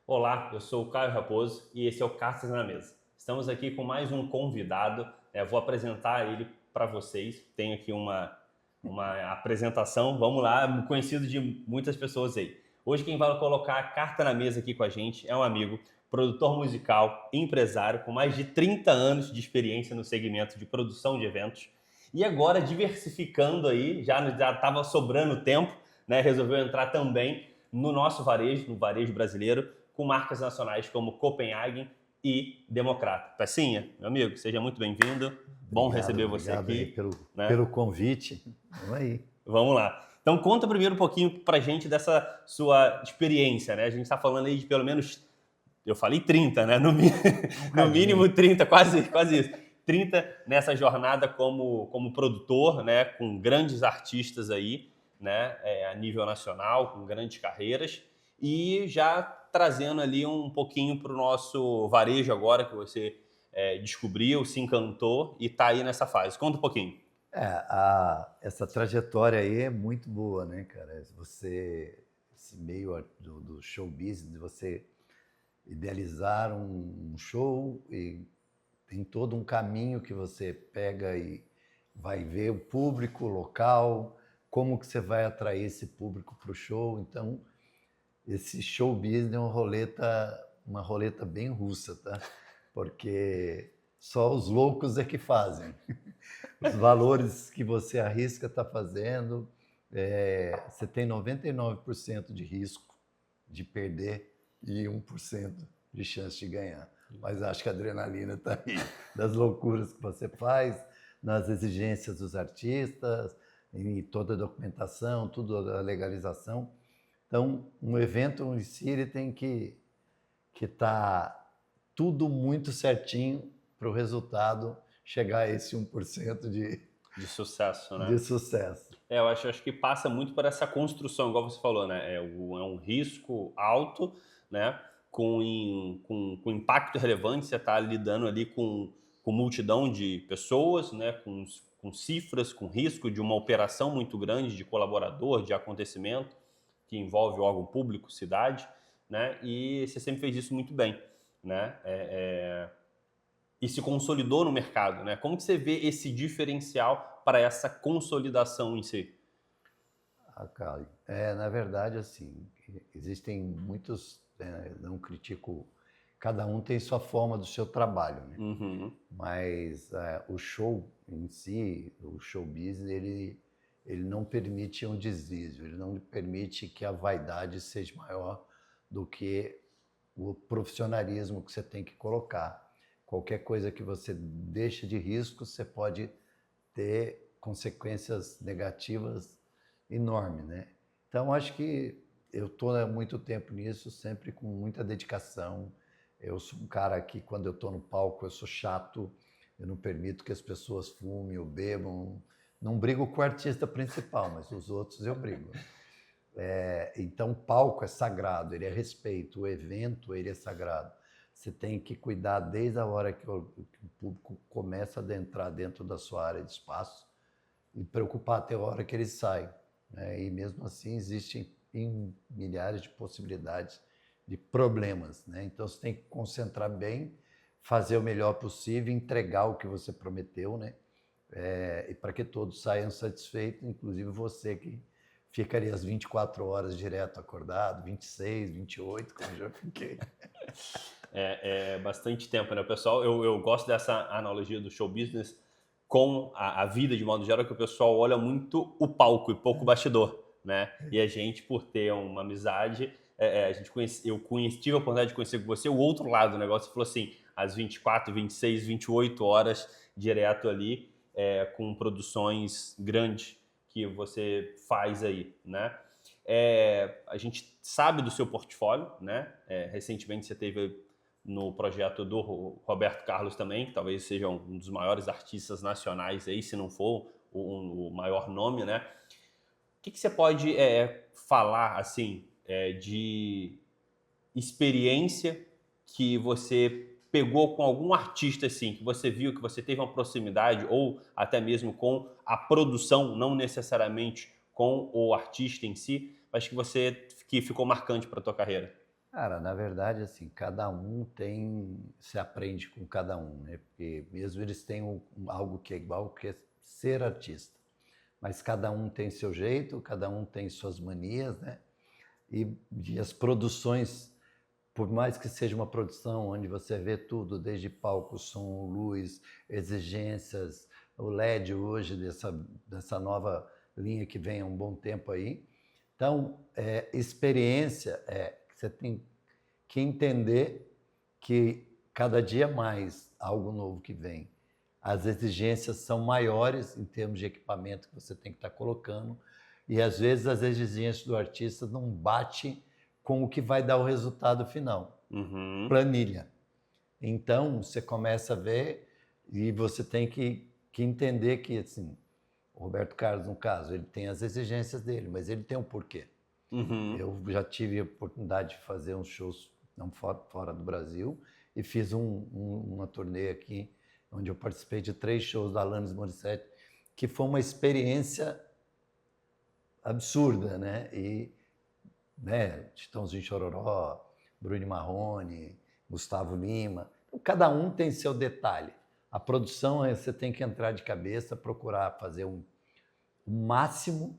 Olá, eu sou o Caio Raposo e esse é o Cartas na Mesa. Estamos aqui com mais um convidado, vou apresentar ele para vocês. Tenho aqui uma apresentação, vamos lá, conhecido de muitas pessoas aí. Hoje quem vai colocar a carta na mesa aqui com a gente é um amigo, produtor musical, empresário com mais de 30 anos de experiência no segmento de produção de eventos e agora diversificando aí, já estava sobrando tempo, né? Resolveu entrar também no nosso varejo, no varejo brasileiro, com marcas nacionais como Copenhagen e Democrata. Pecinha, meu amigo, seja muito bem-vindo. Bom receber você Obrigado aí aqui. pelo convite. Vamos aí. Vamos lá. Então conta primeiro um pouquinho pra gente dessa sua experiência, né? A gente está falando aí de pelo menos, eu falei 30, né? Um No mínimo bocadinho. 30, quase isso. 30 nessa jornada como produtor, né? Com grandes artistas aí, né? A nível nacional, com grandes carreiras. E já trazendo ali um pouquinho para o nosso varejo agora, que você descobriu, se encantou e está aí nessa fase. Conta um pouquinho. Essa trajetória aí é muito boa, né, cara? Esse meio do show business, de você idealizar um show e tem todo um caminho que você pega e vai ver o público, o local, como que você vai atrair esse público para o show. Então, esse show business é uma roleta bem russa, tá? Porque só os loucos é que fazem. Os valores que você arrisca está fazendo, você tem 99% de risco de perder e 1% de chance de ganhar. Mas acho que a adrenalina está aí, das loucuras que você faz, nas exigências dos artistas, em toda a documentação, tudo a legalização. Então, um evento em si ele tem que estar tudo muito certinho para o resultado chegar a esse 1% De sucesso, né? de sucesso. Eu acho que passa muito por essa construção, igual você falou, né? É um risco alto, né? Com impacto relevante, você está lidando ali com multidão de pessoas, né? Com cifras, com risco de uma operação muito grande de colaborador, de acontecimento, que envolve órgão público, cidade, né? E você sempre fez isso muito bem, né? E se consolidou no mercado, né? Como que você vê esse diferencial para essa consolidação em si? Caio, na verdade, assim, existem muitos, não critico, cada um tem sua forma do seu trabalho, né? Uhum. Mas o show em si, o show business, ele não permite um desvio, ele não permite que a vaidade seja maior do que o profissionalismo que você tem que colocar. Qualquer coisa que você deixa de risco, você pode ter consequências negativas enormes, né? Então, acho que eu estou há muito tempo nisso, sempre com muita dedicação. Eu sou um cara que, quando eu estou no palco, eu sou chato, eu não permito que as pessoas fumem ou bebam. Não brigo com o artista principal, mas os outros eu brigo. Então, o palco é sagrado, ele é respeito, o evento ele é sagrado. Você tem que cuidar desde a hora que o público começa a adentrar dentro da sua área de espaço e preocupar até a hora que ele sai, né? E mesmo assim existem milhares de possibilidades de problemas, né? Então você tem que concentrar bem, fazer o melhor possível, entregar o que você prometeu, né? E para que todos saiam satisfeitos, inclusive você que ficaria as 24 horas direto acordado, 26, 28, como eu já fiquei. É bastante tempo, né, pessoal? Eu gosto dessa analogia do show business com a vida de modo geral, que o pessoal olha muito o palco e pouco o bastidor, né? E a gente, por ter uma amizade, tive a oportunidade de conhecer com você o outro lado do negócio. Você falou assim, às 24, 26, 28 horas direto ali, com produções grandes que você faz aí, né? A gente sabe do seu portfólio, né? Recentemente você teve no projeto do Roberto Carlos também, que talvez seja um dos maiores artistas nacionais aí, se não for o maior nome, né? O que você pode falar, assim, de experiência que você pegou com algum artista, assim, que você viu, que você teve uma proximidade, ou até mesmo com a produção, não necessariamente com o artista em si, mas que ficou marcante para a tua carreira? Cara, na verdade, assim, cada um se aprende com cada um, né? Porque mesmo eles têm algo que é igual, que é ser artista. Mas cada um tem seu jeito, cada um tem suas manias, né? E as produções, por mais que seja uma produção onde você vê tudo, desde palco, som, luz, exigências, o LED hoje dessa nova linha que vem há um bom tempo aí. Então, experiência você tem que entender que cada dia mais algo novo que vem. As exigências são maiores em termos de equipamento que você tem que estar colocando e às vezes as exigências do artista não batem com o que vai dar o resultado final. Planilha. Então, você começa a ver e você tem que entender que, assim, o Roberto Carlos, no caso, ele tem as exigências dele, mas ele tem um porquê. Eu já tive a oportunidade de fazer uns shows não fora do Brasil e fiz uma turnê aqui, onde eu participei de 3 shows da Alanis Morissette, que foi uma experiência absurda, né? E, né, Chitãozinho Chororó, Bruno Marrone, Gustavo Lima. Então, cada um tem seu detalhe. A produção você tem que entrar de cabeça, procurar fazer o máximo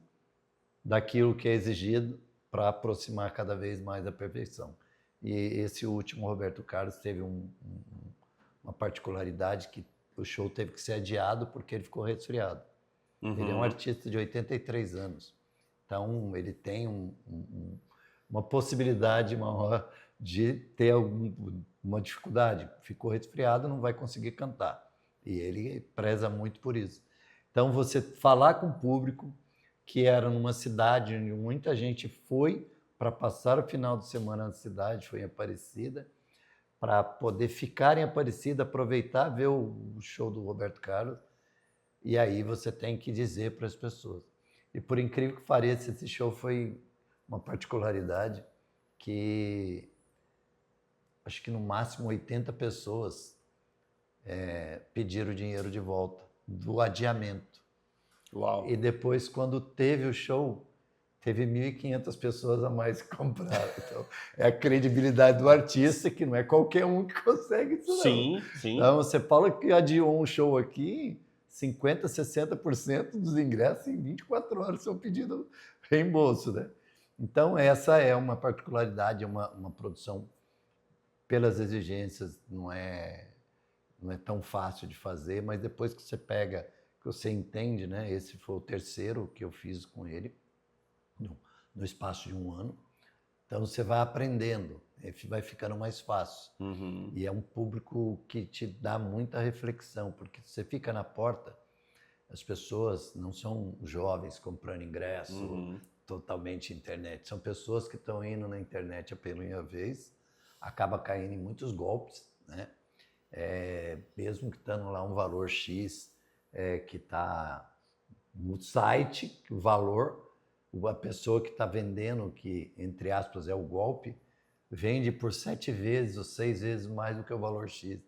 daquilo que é exigido para aproximar cada vez mais da perfeição. E esse último Roberto Carlos teve uma particularidade que o show teve que ser adiado porque ele ficou resfriado. Ele é um artista de 83 anos. Então, ele tem uma possibilidade maior de ter uma dificuldade. Ficou resfriado, não vai conseguir cantar. E ele preza muito por isso. Então, você falar com o público, que era numa cidade onde muita gente foi para passar o final de semana na cidade, foi em Aparecida, para poder ficar em Aparecida, aproveitar, ver o show do Roberto Carlos, e aí você tem que dizer para as pessoas. E por incrível que pareça, esse show foi uma particularidade que acho que no máximo 80 pessoas pediram o dinheiro de volta do adiamento. Uau. E depois, quando teve o show, teve 1.500 pessoas a mais que compraram. Então, é a credibilidade do artista, que não é qualquer um que consegue isso, não. Sim, sim. Então, você fala que adiou um show aqui, 50%, 60% dos ingressos em 24 horas são pedidos reembolso, né? Então, essa é uma particularidade, uma produção pelas exigências, não é tão fácil de fazer, mas depois que você pega, que você entende, né? Esse foi o terceiro que eu fiz com ele, no espaço de 1 ano. Então, você vai aprendendo, vai ficando mais fácil. E é um público que te dá muita reflexão, porque você fica na porta, as pessoas não são jovens comprando ingresso totalmente internet, são pessoas que estão indo na internet a primeira vez, acaba caindo em muitos golpes, né? Mesmo que estando lá um valor X, que está no site, o valor, a pessoa que está vendendo, que entre aspas é o golpe, vende por 7 vezes ou 6 vezes mais do que o valor X.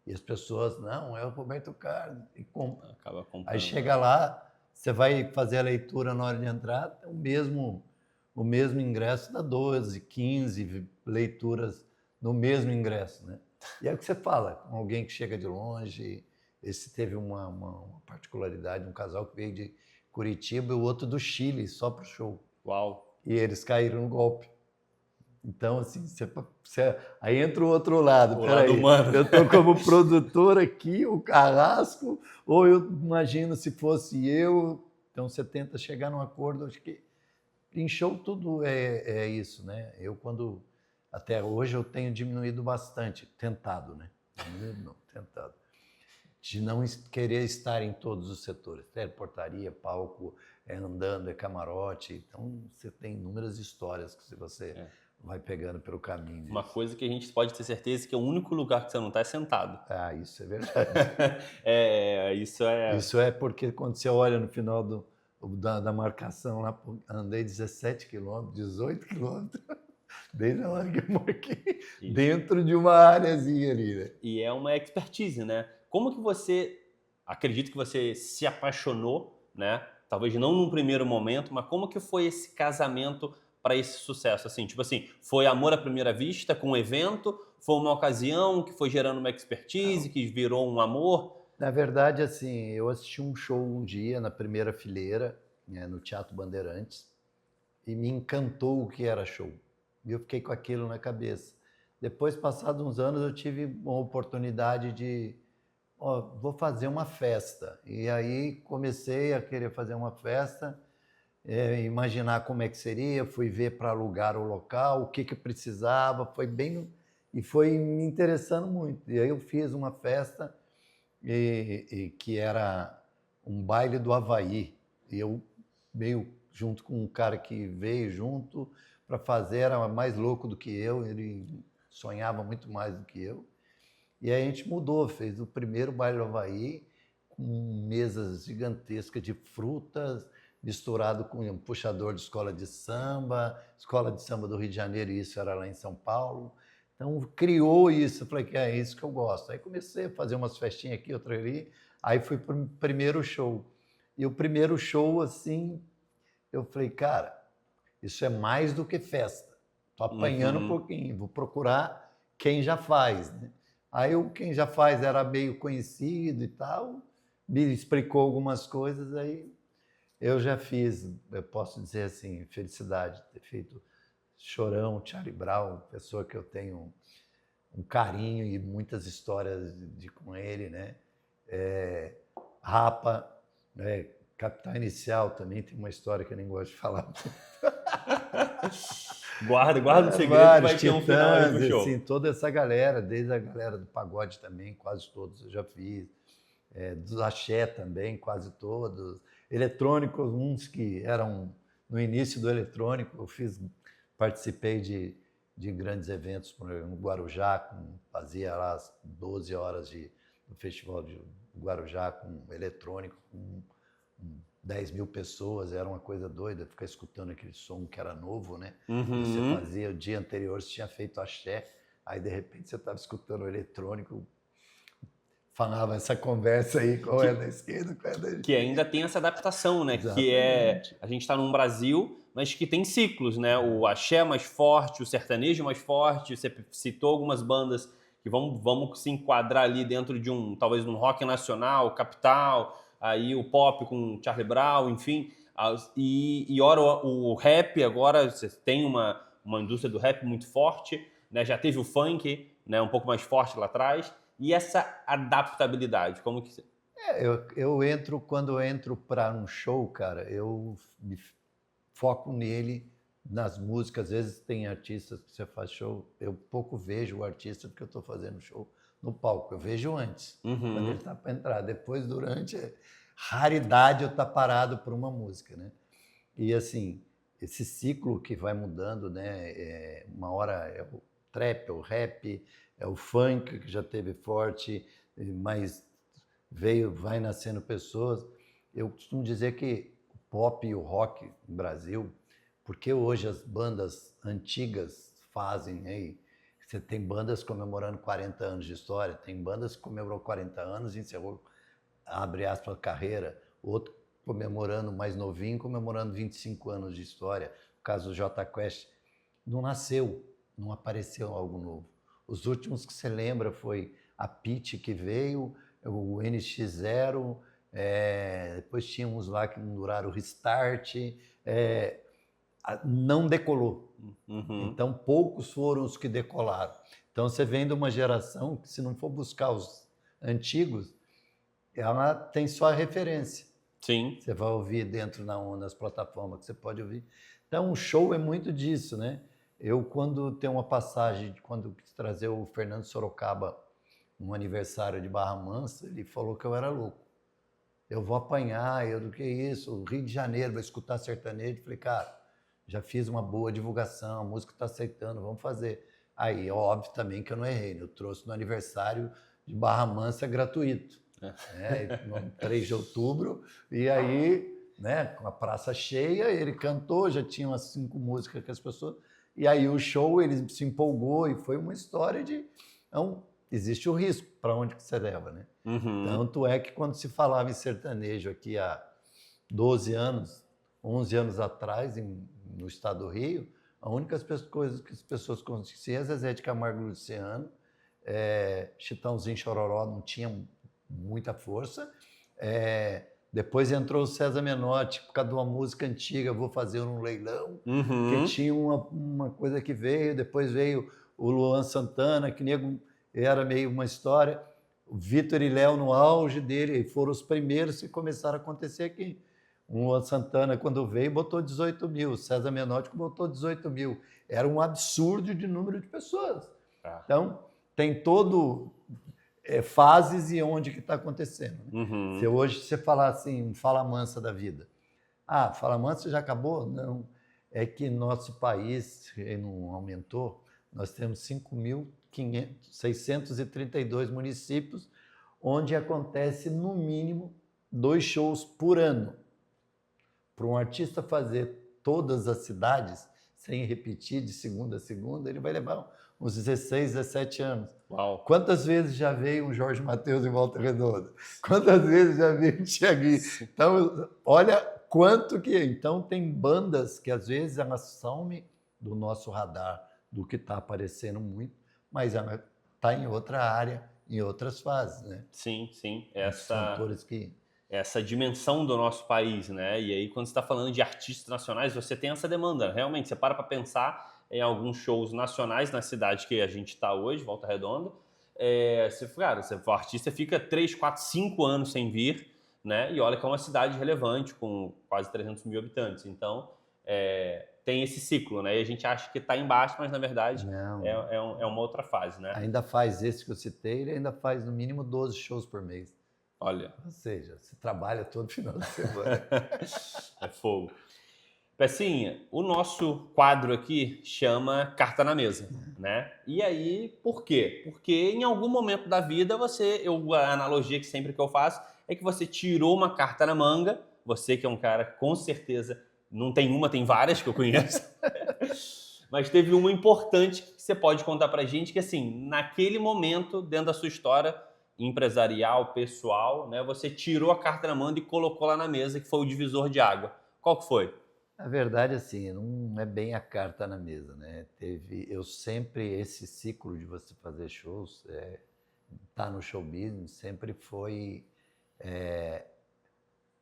E as pessoas, não, é o Roberto Carlos, e compra. Acaba comprando. Aí chega lá, você vai fazer a leitura na hora de entrar, o mesmo ingresso dá 12, 15 leituras no mesmo ingresso, né? E é o que você fala, com alguém que chega de longe. Esse teve uma particularidade, um casal que veio de Curitiba e o outro do Chile, só para o show. Uau! E eles caíram no golpe. Então, assim, aí entra o outro lado. O lado humano. Eu estou como produtor aqui, o Carrasco, ou eu imagino se fosse eu. Então, você tenta chegar num acordo. Acho que em show tudo é isso, né? Até hoje eu tenho diminuído bastante, tentado, né? Tentado. De não querer estar em todos os setores. Portaria, palco, andando, camarote. Então, você tem inúmeras histórias que você vai pegando pelo caminho. Uma coisa que a gente pode ter certeza que é o único lugar que você não está é sentado. Ah, isso é verdade. Isso é porque quando você olha no final da marcação, lá, andei 17 quilômetros, 18 quilômetros, desde a hora que eu marquei, dentro de uma áreazinha ali, né? E é uma expertise, né? Como que você, acredito que você se apaixonou, né? Talvez não num primeiro momento, mas como que foi esse casamento para esse sucesso? Assim, tipo assim, foi amor à primeira vista com um evento? Foi uma ocasião que foi gerando uma expertise, que virou um amor? Na verdade, assim, eu assisti um show um dia na primeira fileira, né, no Teatro Bandeirantes, e me encantou o que era show. E eu fiquei com aquilo na cabeça. Depois, passados uns anos, eu tive uma oportunidade de, ó, vou fazer uma festa. E aí comecei a querer fazer uma festa, imaginar como é que seria, fui ver para alugar o local, o que que precisava, foi bem e foi me interessando muito. E aí eu fiz uma festa que era um baile do Havaí. E eu meio junto com um cara que veio junto para fazer, era mais louco do que eu, ele sonhava muito mais do que eu. E aí a gente mudou, fez o primeiro baile do Havaí, com mesas gigantescas de frutas, misturado com um puxador de escola de samba do Rio de Janeiro, e isso era lá em São Paulo. Então criou isso, eu falei que é isso que eu gosto. Aí comecei a fazer umas festinhas aqui, outra ali, aí fui para o primeiro show. E o primeiro show, assim, eu falei, cara, isso é mais do que festa. Estou apanhando um pouquinho, vou procurar quem já faz, né? Aí quem já faz era meio conhecido e tal, me explicou algumas coisas, aí eu já fiz, eu posso dizer assim, felicidade, ter feito Chorão, Charlie Brown, pessoa que eu tenho um carinho e muitas histórias com ele, né? Rapa, né? Capital Inicial também tem uma história que eu nem gosto de falar. Guarda o segredo, Vários, vai ter um final aí pro Titãs, show. assim, toda essa galera, desde a galera do pagode também, quase todos eu já fiz. Do axé também, quase todos. Eletrônicos, uns que eram no início do eletrônico, participei de grandes eventos no Guarujá, fazia lá as 12 horas do festival de Guarujá com eletrônico, com 10 mil pessoas, era uma coisa doida, ficar escutando aquele som que era novo, né? Você fazia, o dia anterior você tinha feito axé, aí de repente você estava escutando o eletrônico, falava essa conversa aí, qual é da esquerda, qual é da direita. Que ainda tem essa adaptação, né? Exatamente. Que é, a gente está num Brasil, mas que tem ciclos, né? O axé mais forte, o sertanejo mais forte, você citou algumas bandas que vamos se enquadrar ali dentro de talvez um rock nacional, Capital, aí o pop com Charlie Brown, enfim. E ora o rap agora, você tem uma indústria do rap muito forte, né? Já teve o funk, né? Um pouco mais forte lá atrás. E essa adaptabilidade, como que... Quando eu entro para um show, cara, eu me foco nele, nas músicas. Às vezes tem artistas que você faz show, eu pouco vejo o artista porque eu estou fazendo show no palco. Eu vejo antes, quando ele está para entrar. Depois, durante, raridade eu estar parado por uma música, né? E assim, esse ciclo que vai mudando, né? Uma hora é o trap, é o rap, é o funk que já teve forte, mas vai nascendo pessoas. Eu costumo dizer que o pop e o rock no Brasil, porque hoje as bandas antigas fazem, aí você tem bandas comemorando 40 anos de história, tem bandas que comemorou 40 anos e encerrou, abre aspas, carreira, outro comemorando mais novinho, comemorando 25 anos de história. O caso do Jota Quest não nasceu, não apareceu algo novo. Os últimos que você lembra foi a Pitty que veio, o NX0, depois tinha uns lá que não duraram, o Restart, não decolou. Então poucos foram os que decolaram. Então você vem de uma geração que, se não for buscar os antigos, ela tem só a referência. Sim. Você vai ouvir dentro nas plataformas que você pode ouvir. Então o show é muito disso, né? Eu, quando tenho uma passagem, quando quis trazer o Fernando Sorocaba no aniversário de Barra Mansa, ele falou que eu era louco. Eu vou apanhar, do que isso? O Rio de Janeiro vai escutar sertanejo. Falei, cara, já fiz uma boa divulgação, a música está aceitando, vamos fazer. Aí, óbvio também que eu não errei, né? Eu trouxe no aniversário de Barra Mansa gratuito, no 3 de outubro, e aí, né, com a praça cheia, ele cantou, já tinha umas 5 músicas que as pessoas... E aí o show, ele se empolgou e foi uma história de... Então, existe o risco para onde que você leva, né? Tanto é que quando se falava em sertanejo aqui há 12 anos, 11 anos atrás, no estado do Rio, A única coisa que as pessoas conheciam é Zezé de Camargo e Luciano, Chitãozinho e Chororó não tinha muita força. Depois entrou o César Menotti, por causa de uma música antiga, Vou Fazer um Leilão, que tinha uma coisa que veio, depois veio o Luan Santana, que nego era meio uma história, o Vitor e Léo no auge dele, foram os primeiros que começaram a acontecer aqui. O Luan Santana, quando veio, botou 18 mil, o César Menotti botou 18 mil. Era um absurdo de número de pessoas. Então, tem todo... fases e onde que está acontecendo. Se hoje você falar assim, Fala Mansa da vida. Fala Mansa já acabou? Não. É que nosso país não aumentou. Nós temos 5.632 municípios, onde acontece no mínimo 2 shows por ano. Para um artista fazer todas as cidades, sem repetir de segunda a segunda, ele vai levar uns 16, 17 anos. Uau. Quantas vezes já veio o Jorge Mateus em Volta Redonda? Quantas vezes já veio o Thiaguinho? Então, olha quanto que... Então, tem bandas que, às vezes, elas somem do nosso radar, do que está aparecendo muito, mas ela está em outra área, em outras fases, né? Sim, sim. Essa dimensão do nosso país, né? E aí, quando você está falando de artistas nacionais, você tem essa demanda. Realmente, você para pensar em alguns shows nacionais na cidade que a gente está hoje, Volta Redonda. O artista fica 3, 4, 5 anos sem vir, né? E olha que é uma cidade relevante, com quase 300 mil habitantes. Então, tem esse ciclo, né? E a gente acha que está embaixo, mas na verdade é uma outra fase, né? Ainda faz esse que eu citei, ele ainda faz no mínimo 12 shows por mês. Olha. Ou seja, você trabalha todo final de semana. É fogo. Pecinha, o nosso quadro aqui chama Carta na Mesa, né? E aí, por quê? Porque em algum momento da vida a analogia que sempre que eu faço é que você tirou uma carta na manga, você que é um cara com certeza, não tem uma, tem várias que eu conheço, mas teve uma importante que você pode contar pra gente, que assim, naquele momento, dentro da sua história empresarial, pessoal, né, você tirou a carta na manga e colocou lá na mesa, que foi o divisor de água. Qual que foi? Na verdade, assim, não é bem a carta na mesa, né? Esse ciclo de você fazer shows, tá no show business, sempre foi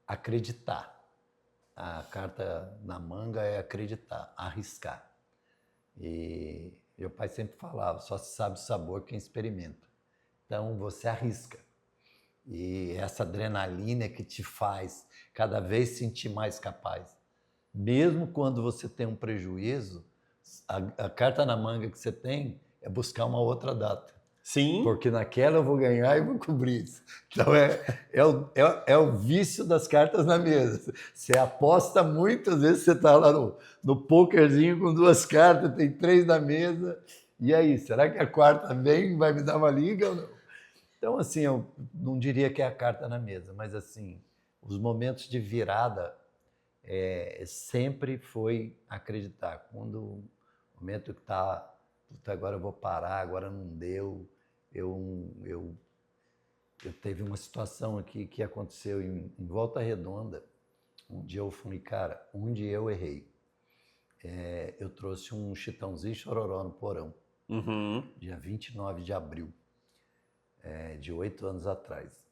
acreditar. A carta na manga é acreditar, arriscar. E meu pai sempre falava, só se sabe o sabor quem experimenta. Então, você arrisca. E essa adrenalina que te faz cada vez sentir mais capaz. Mesmo quando você tem um prejuízo, a carta na manga que você tem é buscar uma outra data. Sim. Porque naquela eu vou ganhar e vou cobrir isso. Então é o vício das cartas na mesa. Você aposta muito, às vezes você está lá no pokerzinho com 2 cartas, tem 3 na mesa. E aí, será que a quarta vem, vai me dar uma liga ou não? Então, assim, eu não diria que é a carta na mesa, mas assim, os momentos de virada sempre foi acreditar. Quando o momento que agora eu vou parar, agora não deu. Eu teve uma situação aqui que aconteceu em Volta Redonda, onde eu falei, cara, onde eu errei. Eu trouxe um Chitãozinho e Chororó no Porão, dia 29 de abril, de 8 anos atrás.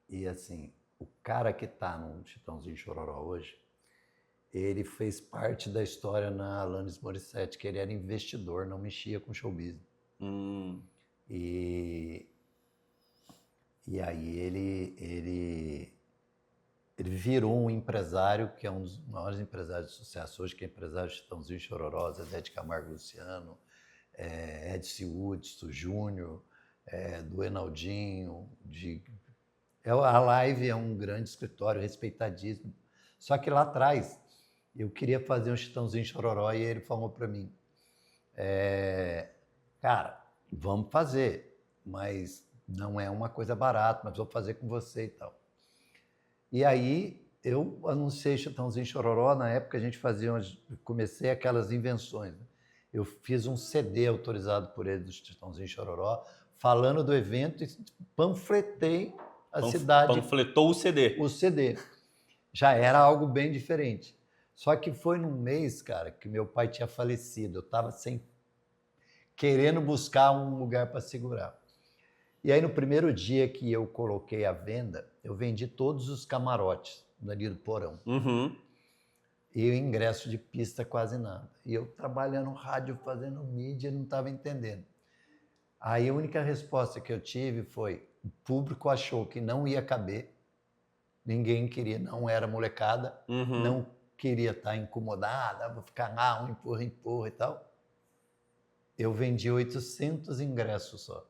E assim, o cara que está no Chitãozinho e Chororó hoje, ele fez parte da história na Alanis Morissette, que ele era investidor, não mexia com show business. E aí ele virou um empresário que é um dos maiores empresários de sucesso hoje, que é empresário de Chitãozinho e Chororó, Zezé de Camargo e Luciano, Edson Hudson Júnior, do Enaldinho. A Live é um grande escritório, respeitadíssimo. Só que lá atrás, eu queria fazer um Chitãozinho e Chororó e ele falou para mim, cara, vamos fazer, mas não é uma coisa barata, mas vou fazer com você e tal. E aí eu anunciei Chitãozinho e Chororó, na época a gente comecei aquelas invenções. Né? Eu fiz um CD autorizado por ele do Chitãozinho e Chororó, falando do evento e panfletei a cidade. Panfletou o CD. O CD. Já era algo bem diferente. Só que foi num mês, cara, que meu pai tinha falecido. Eu estava querendo buscar um lugar para segurar. E aí, no primeiro dia que eu coloquei a venda, eu vendi todos os camarotes dali do porão. Uhum. E o ingresso de pista quase nada. E eu trabalhando rádio, fazendo mídia, não estava entendendo. Aí a única resposta que eu tive foi: o público achou que não ia caber, ninguém queria, não era molecada, não queria estar incomodada, vou ficar lá, um empurra, empurra e tal. Eu vendi 800 ingressos só.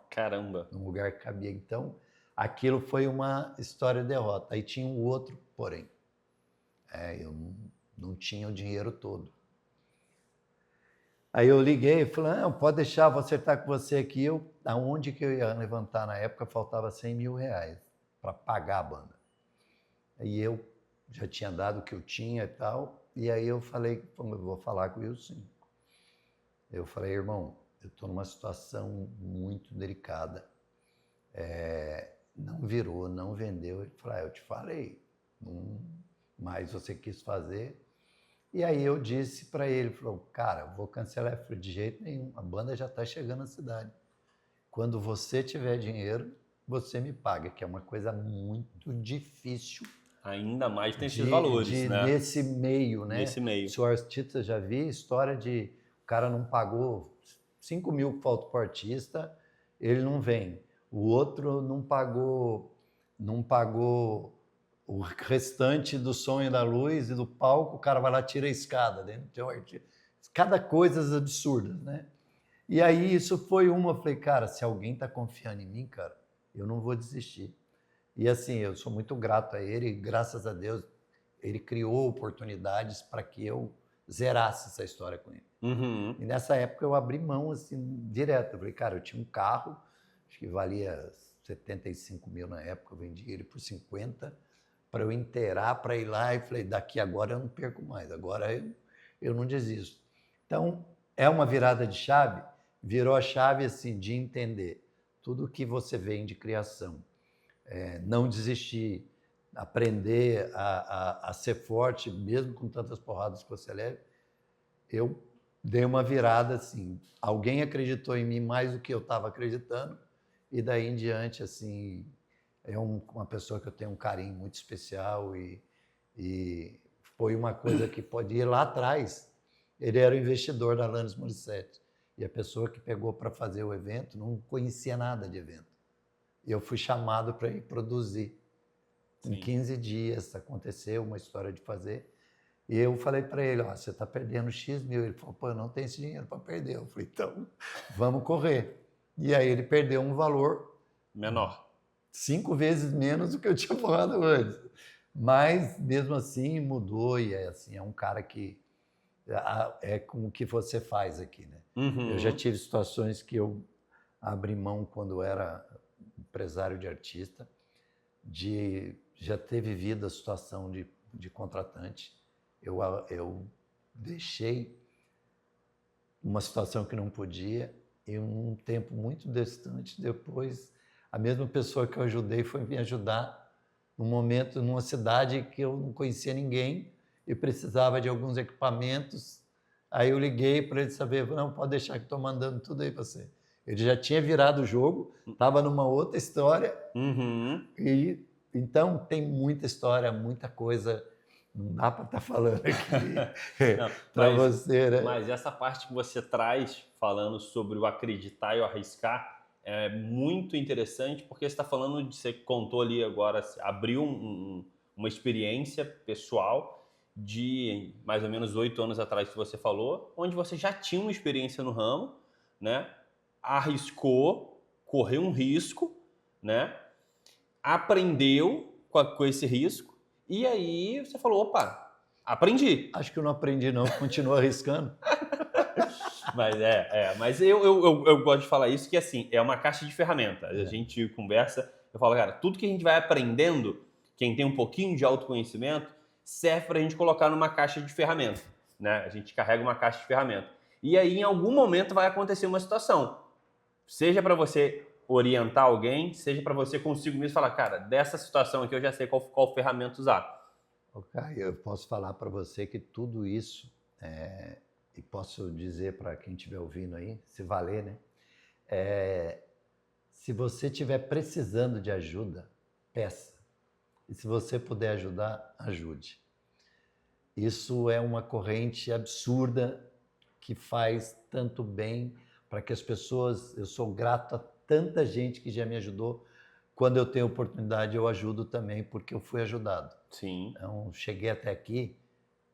Caramba. Num lugar que cabia. Então, aquilo foi uma história de derrota. Aí tinha um outro, porém. Eu não tinha o dinheiro todo. Aí eu liguei e falei: não, pode deixar, vou acertar com você aqui. Aonde que eu ia levantar na época, faltava 100 mil reais para pagar a banda. Aí eu já tinha dado o que eu tinha e tal. E aí eu falei: eu vou falar com o Wilson. Eu falei: irmão, eu estou numa situação muito delicada. Não virou, não vendeu. Ele falou: eu te falei, mas você quis fazer. E aí eu disse para ele, falou: cara, vou cancelar. Eu falei: de jeito nenhum, a banda já está chegando na cidade. Quando você tiver dinheiro, você me paga, que é uma coisa muito difícil. Ainda mais tem esses valores, né? Nesse meio, né? Nesse meio. Se o artista já vi história de o cara não pagou 5 mil que falta para o artista, ele não vem. O outro não pagou o restante do som e da luz e do palco, o cara vai lá e tira a escada dentro do artista. Cada coisa absurdas, né? E aí isso foi uma, eu falei: cara, se alguém está confiando em mim, cara, eu não vou desistir. E assim, eu sou muito grato a ele, e graças a Deus, ele criou oportunidades para que eu zerasse essa história com ele. E nessa época eu abri mão assim, direto. Eu falei: cara, eu tinha um carro, acho que valia 75 mil na época, eu vendi ele por 50, para eu inteirar, para ir lá, e falei: daqui agora eu não perco mais, agora eu não desisto. Então, é uma virada de chave, virou a chave assim, de entender tudo que você vem de criação. Não desistir, aprender a ser forte, mesmo com tantas porradas que você leva. Eu dei uma virada assim, alguém acreditou em mim mais do que eu estava acreditando, e daí em diante, assim, é uma pessoa que eu tenho um carinho muito especial, e foi uma coisa que pode ir lá atrás. Ele era o investidor da Alanis Morissette, e a pessoa que pegou para fazer o evento não conhecia nada de evento. E eu fui chamado para ir produzir. Sim. Em 15 dias aconteceu uma história de fazer. E eu falei para ele: você está perdendo X mil. Ele falou: pô, eu não tenho esse dinheiro para perder. Eu falei: então, vamos correr. E aí ele perdeu um valor menor, 5 vezes menos do que eu tinha falado antes. Mas, mesmo assim, mudou, e é um cara que é com o que você faz aqui, né? Eu já tive situações que eu abri mão quando era empresário de artista, de já ter vivido a situação de contratante. Eu deixei uma situação que não podia, e um tempo muito distante depois, a mesma pessoa que eu ajudei foi me ajudar num momento, numa cidade que eu não conhecia ninguém e precisava de alguns equipamentos. Aí eu liguei para ele saber: não, pode deixar que estou mandando tudo aí para você. Ele já tinha virado o jogo, estava numa outra história. E então tem muita história, muita coisa. Não dá para estar falando aqui para você, né? Mas essa parte que você traz, falando sobre o acreditar e o arriscar, é muito interessante, porque você está falando de, você contou ali agora, abriu uma experiência pessoal de mais ou menos 8 anos atrás que você falou, onde você já tinha uma experiência no ramo, né? Arriscou, correu um risco, né? Aprendeu com esse risco, e aí você falou: opa, aprendi. Acho que eu não aprendi não, continuo arriscando. Mas eu gosto de falar isso, que assim, é uma caixa de ferramentas. A gente conversa, eu falo: cara, tudo que a gente vai aprendendo, quem tem um pouquinho de autoconhecimento, serve para a gente colocar numa caixa de ferramentas, né? A gente carrega uma caixa de ferramentas. E aí, em algum momento, vai acontecer uma situação. Seja para você orientar alguém, seja para você consigo mesmo falar: cara, dessa situação aqui eu já sei qual ferramenta usar. Caio, eu posso falar para você que tudo isso, e posso dizer para quem estiver ouvindo aí, se valer, né? Se você estiver precisando de ajuda, peça. E se você puder ajudar, ajude. Isso é uma corrente absurda que faz tanto bem para que as pessoas... Eu sou grato a tanta gente que já me ajudou. Quando eu tenho oportunidade, eu ajudo também, porque eu fui ajudado. Sim. Então, cheguei até aqui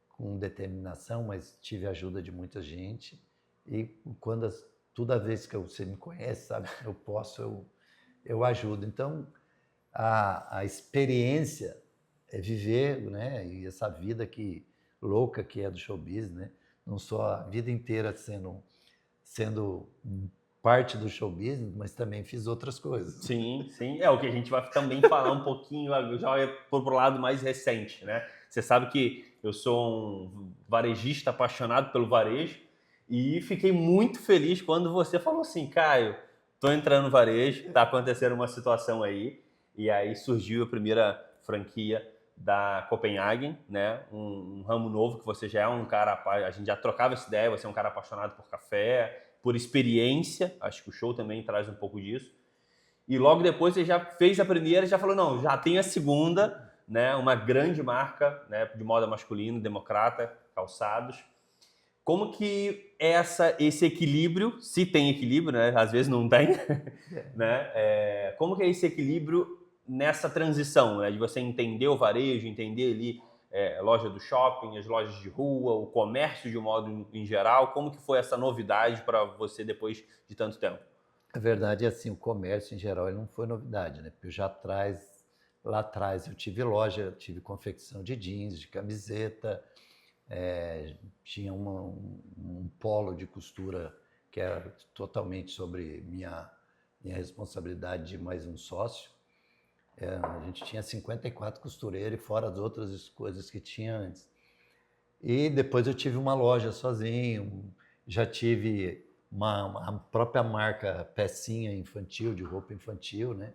com determinação, mas tive a ajuda de muita gente. E toda vez que você me conhece, sabe, eu posso, eu ajudo. Então, a experiência é viver, né? E essa vida louca que é do show business, né? Não só a vida inteira sendo parte do show business, mas também fiz outras coisas. Sim, sim. É o que a gente vai também falar um pouquinho, já é pro lado mais recente, né? Você sabe que eu sou um varejista apaixonado pelo varejo e fiquei muito feliz quando você falou assim, Caio, tô entrando no varejo, tá acontecendo uma situação aí, e aí surgiu a primeira franquia da Copenhagen, né? Um ramo novo que você já é um cara, a gente já trocava essa ideia, você é um cara apaixonado por café, por experiência, acho que o show também traz um pouco disso. E logo depois você já fez a primeira e já falou, não, já tem a segunda, né? Uma grande marca, né? De moda masculina, Democrata, calçados. Como que esse equilíbrio, se tem equilíbrio, né? Às vezes não tem, né? Como que é esse equilíbrio nessa transição, né? De você entender o varejo, entender ali loja do shopping, as lojas de rua, o comércio de um modo em geral. Como que foi essa novidade para você depois de tanto tempo? A verdade é assim, o comércio em geral ele não foi novidade, né? Porque lá atrás eu tive loja, eu tive confecção de jeans, de camiseta, tinha um polo de costura que era totalmente sobre minha responsabilidade de mais um sócio. A gente tinha 54 costureiros, fora as outras coisas que tinha antes. E depois eu tive uma loja sozinho, já tive a própria marca Pecinha Infantil, de roupa infantil, né?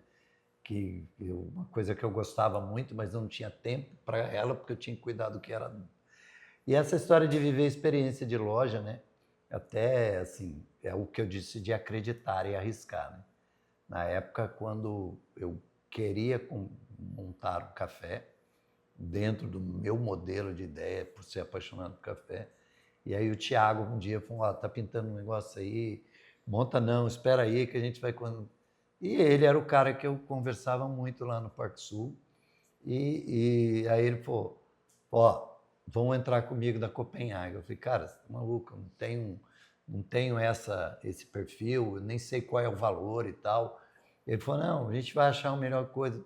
Uma coisa que eu gostava muito, mas não tinha tempo para ela, porque eu tinha que cuidar do que era. E essa história de viver a experiência de loja, né? Até, assim, é o que eu disse de acreditar e arriscar, né? Na época, quando eu queria montar um café, dentro do meu modelo de ideia, por ser apaixonado por café, e aí o Thiago um dia falou, tá pintando um negócio aí, monta não, espera aí que a gente vai... E ele era o cara que eu conversava muito lá no Parque Sul, e aí ele falou, vão entrar comigo da Copenhague. Eu falei, cara, você tá maluco, eu não tenho esse perfil, eu nem sei qual é o valor e tal. Ele falou, não, a gente vai achar a melhor coisa.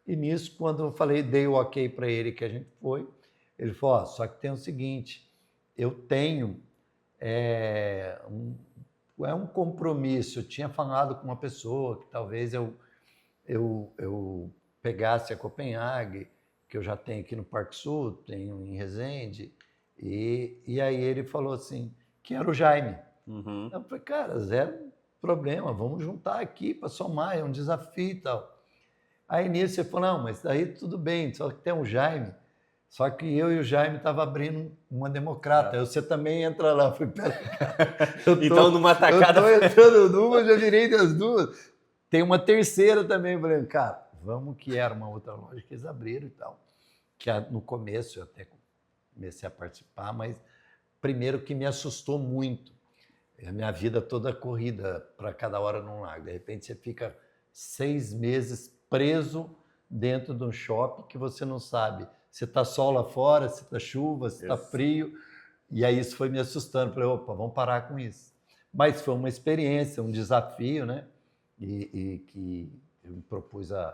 E nisso, quando eu dei o ok para ele que a gente foi, ele falou, só que tem o seguinte, eu tenho um compromisso. Eu tinha falado com uma pessoa que talvez eu pegasse a Copenhague, que eu já tenho aqui no Parque Sul, tenho em Resende, e aí ele falou assim, que era o Jaime. Uhum. Eu falei, cara, zero problema, vamos juntar aqui para somar, é um desafio e tal. Aí nisso ele falou, não, mas daí tudo bem, só que tem um Jaime, só que eu e o Jaime estava abrindo uma Democrata, aí você também entra lá. Eu falei, peraí, então numa tacada... Eu tô entrando numa, já virei das duas. Tem uma terceira também, eu falei, cara, vamos, que era uma outra loja que eles abriram e tal. Que no começo eu até comecei a participar, mas primeiro que me assustou muito. A minha vida toda corrida para cada hora num lago. De repente você fica 6 meses preso dentro de um shopping que você não sabe se está sol lá fora, se está chuva, se está frio. E aí isso foi me assustando. Falei, opa, vamos parar com isso. Mas foi uma experiência, um desafio, né? E que eu me propus a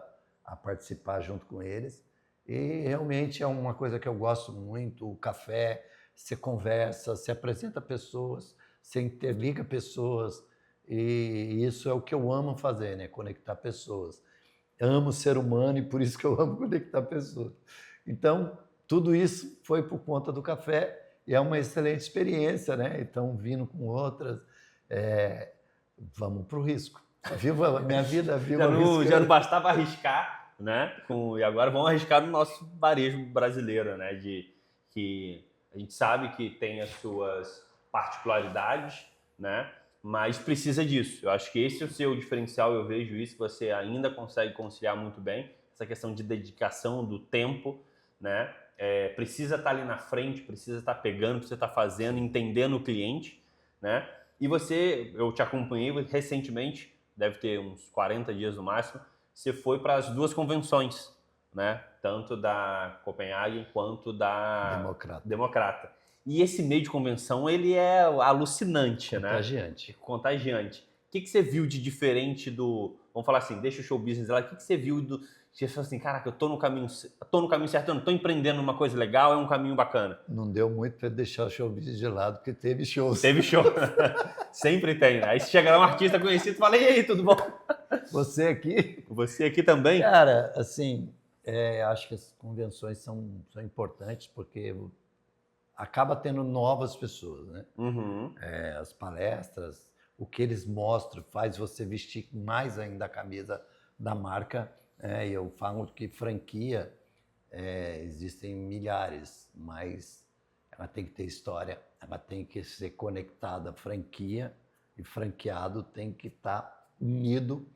participar junto com eles. E realmente é uma coisa que eu gosto muito, o café, você conversa, você apresenta pessoas, você interliga pessoas, e isso é o que eu amo fazer, né? Conectar pessoas. Amo ser humano e por isso que eu amo conectar pessoas. Então, tudo isso foi por conta do café e é uma excelente experiência, né? Então, vindo com outras, vamos para o risco. Viva a minha vida, viva já não bastava arriscar, né? E agora vamos arriscar no nosso varejo brasileiro, né? Que a gente sabe que tem as suas particularidades, né? Mas precisa disso. Eu acho que esse é o seu diferencial, eu vejo isso, que você ainda consegue conciliar muito bem, essa questão de dedicação do tempo, né? Precisa estar ali na frente, precisa estar pegando, precisa estar fazendo, entendendo o cliente, né? E eu te acompanhei recentemente, deve ter uns 40 dias no máximo, você foi para as duas convenções, né? Tanto da Copenhagen quanto da Democrata. E esse meio de convenção, ele é alucinante, contagiante. Né? Contagiante. O que você viu de diferente vamos falar assim, deixa o show business lá, o que você viu você falou assim, caraca, eu tô no caminho certo, eu não tô empreendendo uma coisa legal, é um caminho bacana. Não deu muito para deixar o show business de lado, porque teve shows. Teve show. Sempre tem, né? Aí chega lá um artista conhecido e fala, e aí, tudo bom? Você aqui? Você aqui também? Cara, assim, acho que as convenções são importantes porque acaba tendo novas pessoas, né? Uhum. As palestras, o que eles mostram faz você vestir mais ainda a camisa da marca. E eu falo que franquia existem milhares, mas ela tem que ter história, ela tem que ser conectada à franquia e franqueado tem que estar unido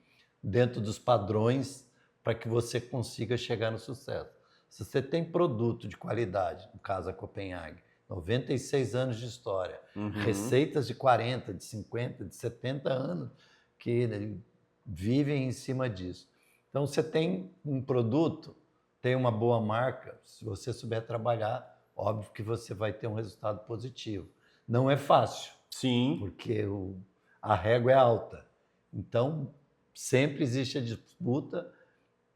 dentro dos padrões para que você consiga chegar no sucesso. Se você tem produto de qualidade, no caso a Copenhagen, 96 anos de história, receitas de 40, de 50, de 70 anos que vivem em cima disso. Então, você tem um produto, tem uma boa marca, se você souber trabalhar, óbvio que você vai ter um resultado positivo. Não é fácil, sim, porque a régua é alta. Então, sempre existe a disputa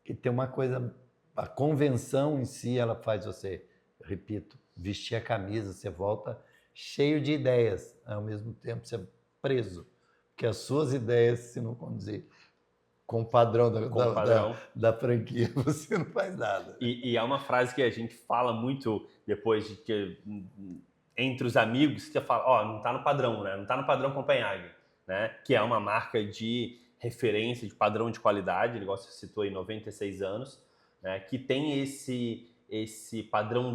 e tem uma coisa, a convenção em si, ela faz você, repito, vestir a camisa, você volta cheio de ideias, ao mesmo tempo você é preso, porque as suas ideias, se não conduzir com o padrão da franquia, você não faz nada. E é uma frase que a gente fala muito depois de que entre os amigos, que fala, não está no padrão, né? Não está no padrão Copenhagen, né? Que é uma marca de referência, de padrão de qualidade, ele gosta, citou aí 96 anos, né? Que tem esse padrão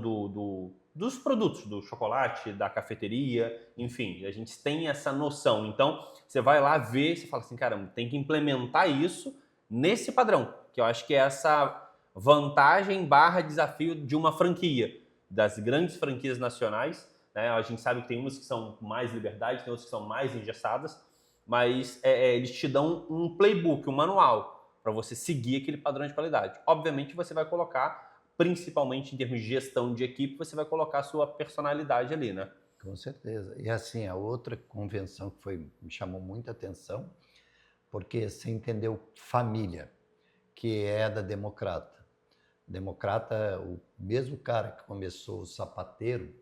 dos produtos, do chocolate, da cafeteria, enfim, a gente tem essa noção. Então, você vai lá ver, você fala assim, caramba, tem que implementar isso nesse padrão, que eu acho que é essa vantagem / desafio de uma franquia, das grandes franquias nacionais, né? A gente sabe que tem umas que são mais liberdade, tem outras que são mais engessadas, mas eles te dão um playbook, um manual, para você seguir aquele padrão de qualidade. Obviamente, você vai colocar, principalmente em termos de gestão de equipe, você vai colocar a sua personalidade ali, né? Com certeza. E assim, a outra convenção que me chamou muita atenção, porque você entendeu família, que é da Democrata. Democrata, o mesmo cara que começou o sapateiro,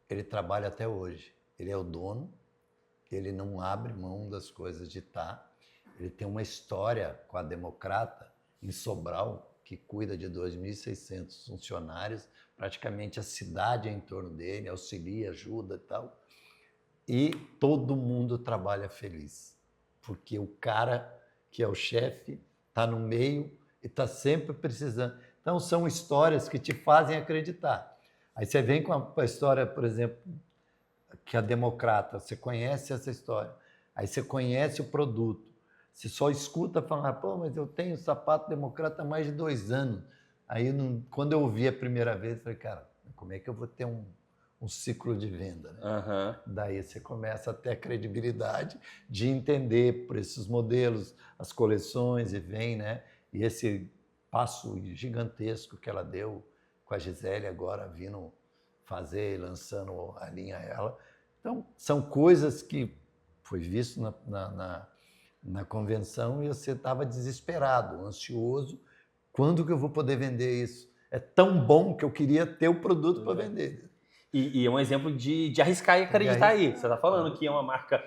ele trabalha até hoje. Ele é o dono, ele não abre mão das coisas de estar. Ele tem uma história com a Democrata em Sobral, que cuida de 2.600 funcionários, praticamente a cidade é em torno dele, auxilia, ajuda e tal. E todo mundo trabalha feliz, porque o cara que é o chefe está no meio e está sempre precisando. Então, são histórias que te fazem acreditar. Aí você vem com a história, por exemplo, que a Democrata, você conhece essa história, aí você conhece o produto, você só escuta falar, pô, mas eu tenho sapato Democrata há mais de 2 anos. Aí, quando eu ouvi a primeira vez, eu falei, cara, como é que eu vou ter um ciclo de venda? Né? Uhum. Daí você começa a ter a credibilidade de entender por esses modelos, as coleções, e vem, né? E esse passo gigantesco que ela deu com a Gisele agora, vindo fazer, lançando a linha ela. Então, são coisas que foi visto na convenção e você estava desesperado, ansioso. Quando que eu vou poder vender isso? É tão bom que eu queria ter o produto para vender. E é um exemplo de arriscar e acreditar aí. Você está falando que é uma marca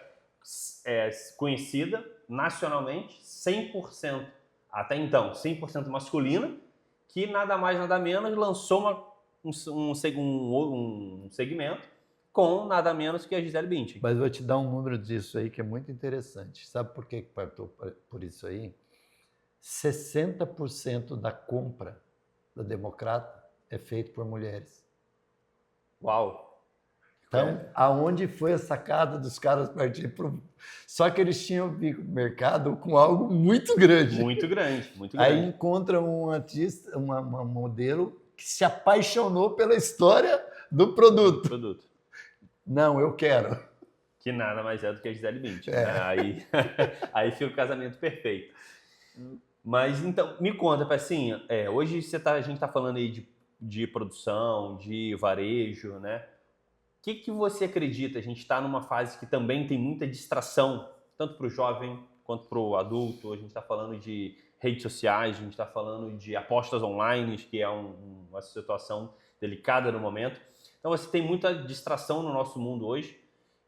conhecida nacionalmente, 100%, até então, 100% masculina, que nada mais, nada menos lançou um segmento com nada menos que a Gisele Bündchen. Mas vou te dar um número disso aí que é muito interessante. Sabe por que partou por isso aí? 60% da compra da Democrata é feito por mulheres. Uau! Então, aonde foi a sacada dos caras partir pro... Só que eles tinham mercado com algo muito grande. Muito grande, muito Aí grande. encontra um artista, uma modelo que se apaixonou pela história do produto. Não, eu quero. Que nada mais é do que a Gisele Bündchen. Né? Aí fica o casamento perfeito. Mas então, me conta, Pecinha, hoje a gente está falando aí de produção, de varejo, né? O que você acredita? A gente está numa fase que também tem muita distração, tanto para o jovem quanto para o adulto. A gente está falando de redes sociais, a gente está falando de apostas online, que é uma situação delicada no momento. Então, você tem muita distração no nosso mundo hoje.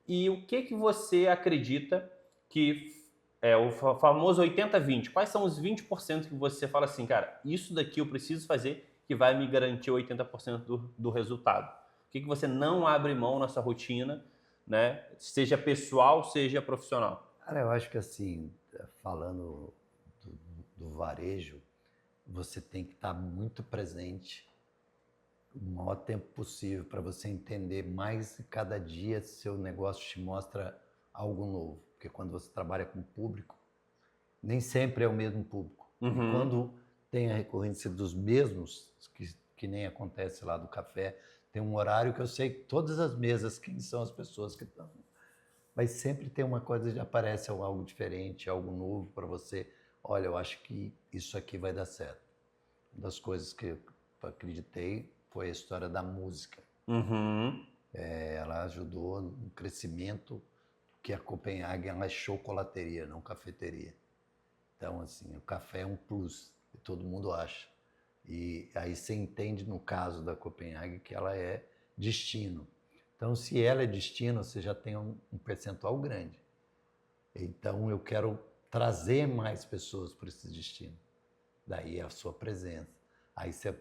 E o que você acredita que é o famoso 80-20? Quais são os 20% que você fala assim, cara, isso daqui eu preciso fazer que vai me garantir 80% do resultado? O que você não abre mão nessa rotina, né? Seja pessoal, seja profissional? Cara, eu acho que assim, falando do varejo, você tem que estar muito presente o maior tempo possível para você entender mais cada dia seu negócio te mostra algo novo. Porque quando você trabalha com público, nem sempre é o mesmo público. E quando tem a recorrência dos mesmos, que nem acontece lá do café, tem um horário que eu sei todas as mesas, quem são as pessoas que estão. Mas sempre tem uma coisa que aparece algo diferente, algo novo para você. Olha, eu acho que isso aqui vai dar certo. Uma das coisas que eu acreditei foi a história da música. Ela ajudou no crescimento, que a Copenhague é chocolateria, não cafeteria. Então, assim, o café é um plus, que todo mundo acha. E aí você entende, no caso da Copenhague, que ela é destino. Então, se ela é destino, você já tem um percentual grande. Então, eu quero trazer mais pessoas para esse destino. Daí a sua presença. Aí você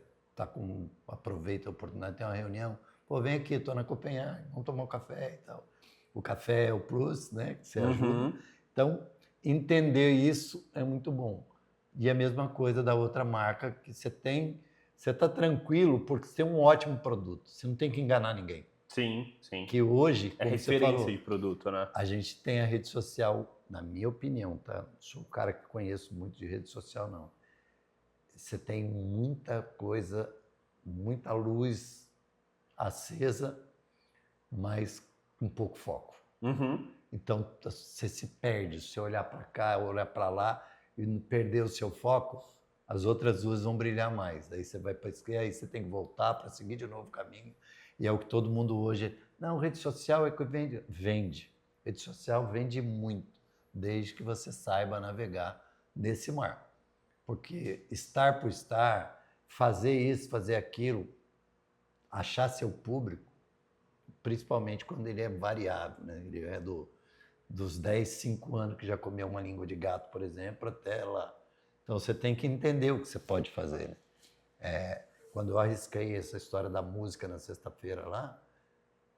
aproveita a oportunidade, tem uma reunião, pô, vem aqui, estou na Copenhague, vamos tomar um café e tal. O café é o plus, né, que você ajuda. Então, entender isso é muito bom. E a mesma coisa da outra marca, que você está tranquilo porque você tem um ótimo produto, você não tem que enganar ninguém. Sim, sim. Que hoje, como você falou, de produto, né? A gente tem a rede social, na minha opinião, tá? Não sou um cara que conheço muito de rede social, não. Você tem muita coisa, muita luz acesa, mas com pouco foco. Então, você se perde. Se você olhar para cá, olhar para lá e perder o seu foco, as outras luzes vão brilhar mais. Daí você vai para a esquerda, aí você tem que voltar para seguir de novo o caminho. E é o que todo mundo hoje... Não, rede social é que vende. Vende. Rede social vende muito, desde que você saiba navegar nesse mar. Porque estar por estar, fazer isso, fazer aquilo, achar seu público, principalmente quando ele é variável, né? Ele é dos 10, 5 anos que já comeu uma língua de gato, por exemplo, até lá. Então você tem que entender o que você pode fazer. Né? Quando eu arrisquei essa história da música na sexta-feira lá,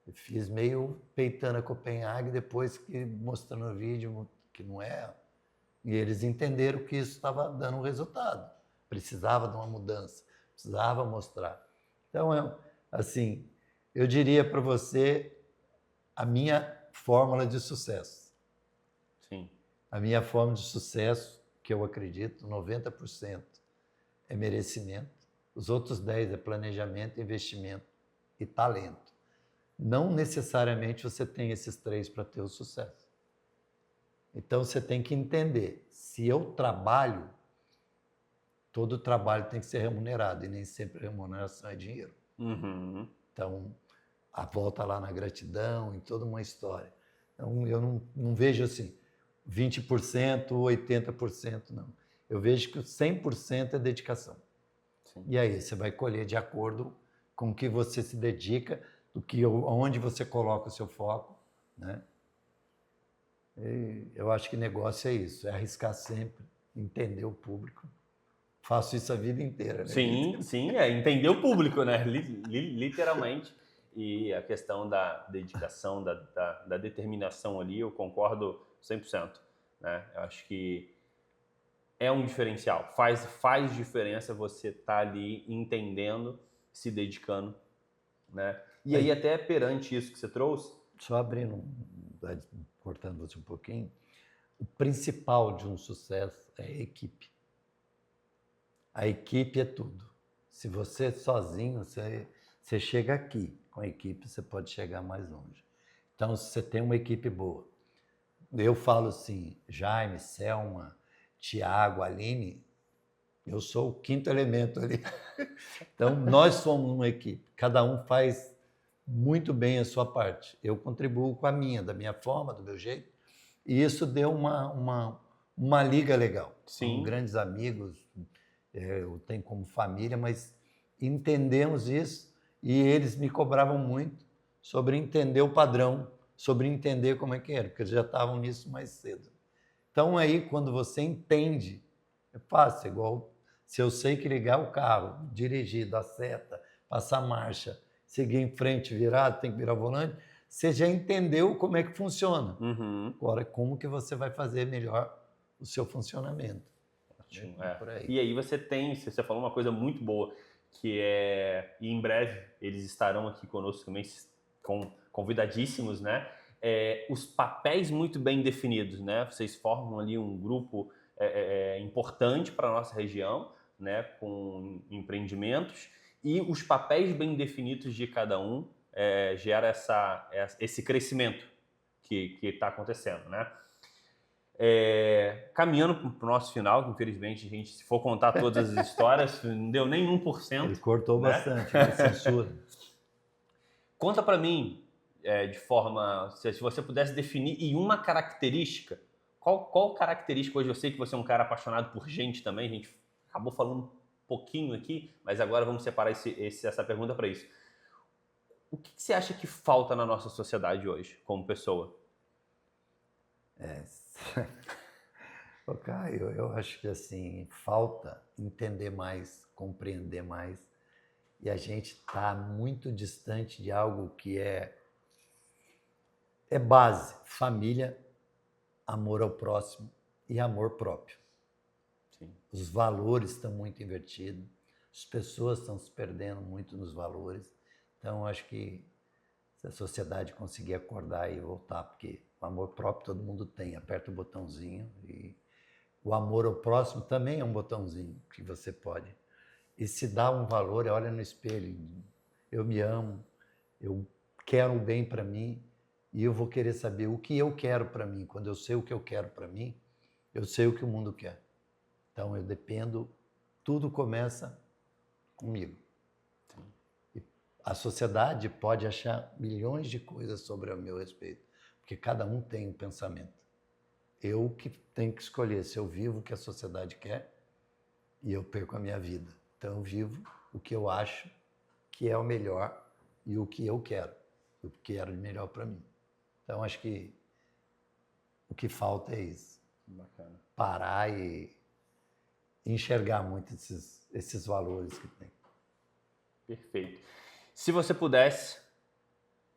eu fiz meio peitando a Copenhague, depois que mostrando o vídeo que não é. E eles entenderam que isso estava dando um resultado. Precisava de uma mudança, precisava mostrar. Então, assim, eu diria para você a minha fórmula de sucesso. Sim. A minha fórmula de sucesso, que eu acredito, 90% é merecimento, os outros 10% é planejamento, investimento e talento. Não necessariamente você tem esses 3 para ter o sucesso. Então, você tem que entender, se eu trabalho, todo trabalho tem que ser remunerado, e nem sempre a remuneração é dinheiro. Então, a volta lá na gratidão, em toda uma história. Então, eu não vejo assim, 20%, 80%, não. Eu vejo que o 100% é dedicação. Sim. E aí, você vai colher de acordo com o que você se dedica, onde você coloca o seu foco, né? E eu acho que negócio é isso, é arriscar sempre, entender o público. Faço isso a vida inteira, né? Sim, entender o público, né? Literalmente. E a questão da dedicação, da determinação ali, eu concordo 100%. Né? Eu acho que é um diferencial. Faz diferença você estar ali entendendo, se dedicando, né? E aí até perante isso que você trouxe... Só abrindo, cortando você um pouquinho, o principal de um sucesso é a equipe. A equipe é tudo. Se você sozinho, você chega aqui. Com a equipe, você pode chegar mais longe. Então, se você tem uma equipe boa, eu falo assim, Jaime, Selma, Tiago, Aline, eu sou o quinto elemento ali. Então, nós somos uma equipe. Cada um faz muito bem a sua parte. Eu contribuo com a minha, da minha forma, do meu jeito. E isso deu uma liga legal. Sim. Com grandes amigos, eu tenho como família, mas entendemos isso e eles me cobravam muito sobre entender o padrão, sobre entender como é que era, porque eles já estavam nisso mais cedo. Então aí, quando você entende, é fácil, igual se eu sei que ligar o carro, dirigir, dar seta, passar marcha, seguir em frente virado, tem que virar o volante, você já entendeu como é que funciona. Uhum. Agora, como que você vai fazer melhor o seu funcionamento? Por aí. E aí você falou uma coisa muito boa, que é, e em breve eles estarão aqui conosco também, convidadíssimos, né? Os papéis muito bem definidos, né? Vocês formam ali um grupo importante para a nossa região, né? Com empreendimentos, e os papéis bem definidos de cada um gera esse crescimento que está acontecendo, né? Caminhando para o nosso final, que infelizmente a gente, se for contar todas as histórias, não deu nem 1%. Ele cortou bastante, né? Censura. Conta para mim, de forma, se você pudesse definir em uma característica, qual característica hoje? Eu sei que você é um cara apaixonado por gente também, a gente acabou falando um pouquinho aqui, mas agora vamos separar essa pergunta para isso. O que você acha que falta na nossa sociedade hoje, como pessoa? Ô, Caio, eu acho que assim, falta entender mais, compreender mais, e a gente está muito distante de algo que é base, família, amor ao próximo e amor próprio. Sim. Os valores estão muito invertidos, as pessoas estão se perdendo muito nos valores, então eu acho que se a sociedade conseguir acordar e voltar, porque o amor próprio todo mundo tem, aperta o botãozinho, e o amor ao próximo também é um botãozinho que você pode. E se dá um valor, olha no espelho, eu me amo, eu quero o bem para mim e eu vou querer saber o que eu quero para mim. Quando eu sei o que eu quero para mim, eu sei o que o mundo quer. Então eu dependo, tudo começa comigo. E a sociedade pode achar milhões de coisas sobre o meu respeito, porque cada um tem um pensamento. Eu que tenho que escolher se eu vivo o que a sociedade quer e eu perco a minha vida. Então eu vivo o que eu acho que é o melhor e o que eu quero, o que era de melhor para mim. Então acho que o que falta é isso. Bacana. Parar e enxergar muito esses valores que tem. Perfeito. Se você pudesse,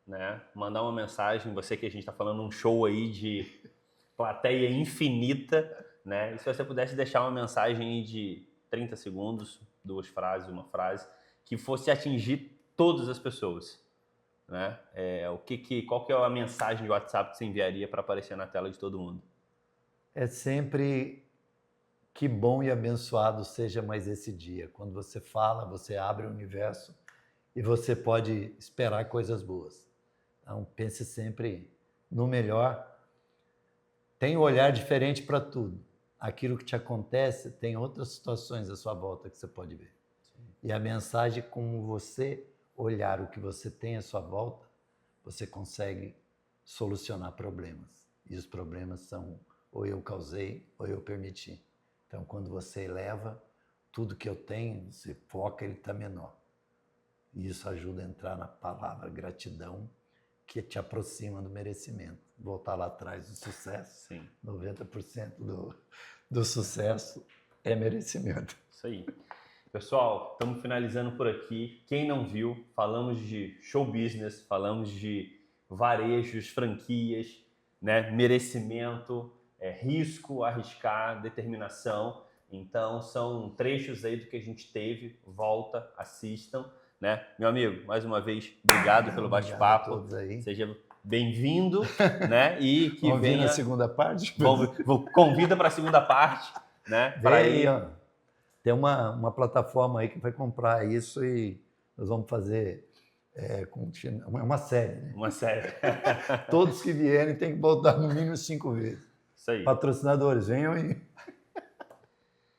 né, mandar uma mensagem, você que a gente está falando um show aí de plateia infinita, né? E se você pudesse deixar uma mensagem de 30 segundos, 2 frases, uma frase, que fosse atingir todas as pessoas, né? Qual que é a mensagem de WhatsApp que você enviaria para aparecer na tela de todo mundo? É sempre que bom e abençoado seja mais esse dia. Quando você fala, você abre o universo e você pode esperar coisas boas. Então pense sempre no melhor. Tem um olhar diferente para tudo. Aquilo que te acontece, tem outras situações à sua volta que você pode ver. Sim. E a mensagem, como você olhar o que você tem à sua volta, você consegue solucionar problemas. E os problemas são ou eu causei ou eu permiti. Então, quando você eleva tudo que eu tenho, você foca, ele está menor. E isso ajuda a entrar na palavra gratidão, que te aproxima do merecimento. Voltar lá atrás do sucesso. Sim. 90% do sucesso é merecimento. Isso aí. Pessoal, estamos finalizando por aqui. Quem não viu, falamos de show business, falamos de varejos, franquias, né? Merecimento, risco, arriscar, determinação. Então, são trechos aí do que a gente teve. Volta, assistam, né? Meu amigo, mais uma vez, obrigado pelo bate-papo. Obrigado a todos aí. Seja bem-vindo, né? E que Vamos vir venha... na segunda parte? Convida para a segunda parte, né? Para aí, ó. Tem uma plataforma aí que vai comprar isso e nós vamos fazer uma série, né? Uma série. Todos que vierem têm que voltar no mínimo 5 vezes. Isso aí. Patrocinadores, venham aí.